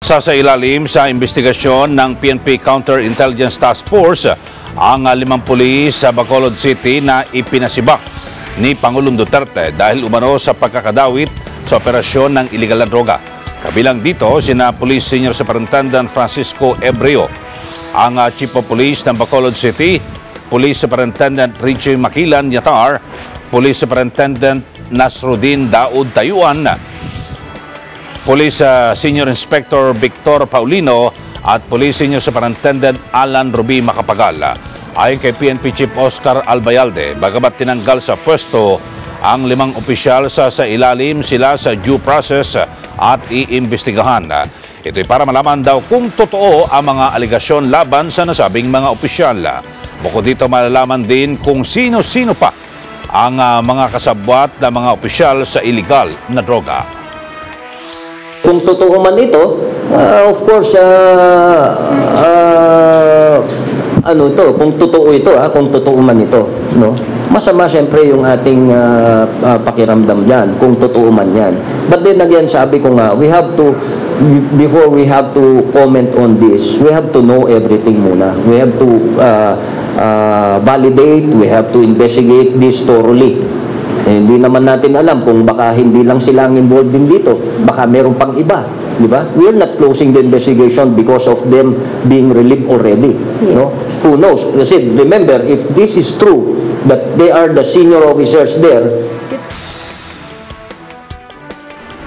Sasailalim sa investigasyon ng PNP Counterintelligence Task Force ang 5 pulis sa Bacolod City na ipinasibak ni Pangulong Duterte dahil umano sa pagkakadawit sa operasyon ng iligal na droga. Kabilang dito sina Police Senior Superintendent Francisco Ebreo, ang Chief of Police ng Bacolod City, Police Superintendent Richie Makilan Yatar, Police Superintendent Nasruddin Daud Tayuan, Police Senior Inspector Victor Paulino at Police Senior Superintendent Alan Ruby Macapagal. Ayon kay PNP Chief Oscar Albayalde, bagamat tinanggal sa pwesto ang 5 opisyal, sa ilalim sila sa due process at iimbestigahan. Ito'y para malaman daw kung totoo ang mga aligasyon laban sa nasabing mga opisyal. Bukod dito, malalaman din kung sino-sino pa ang mga kasabwat na mga opisyal sa illegal na droga. Kung totoo man ito, of course, kung totoo ito, kung totoo man ito, no? Masama siyempre yung ating pakiramdam diyan kung totoo man yan. But then again, sabi ko nga, we have to, before we have to comment on this, we have to know everything muna. We have to validate, we have to investigate this thoroughly. Hindi naman natin alam kung baka hindi lang sila ang involved din dito, baka meron pang iba, di ba? We are not closing the investigation because of them being relieved already. Yes. No? Who knows? Kasi remember, if this is true, that they are the senior officers there,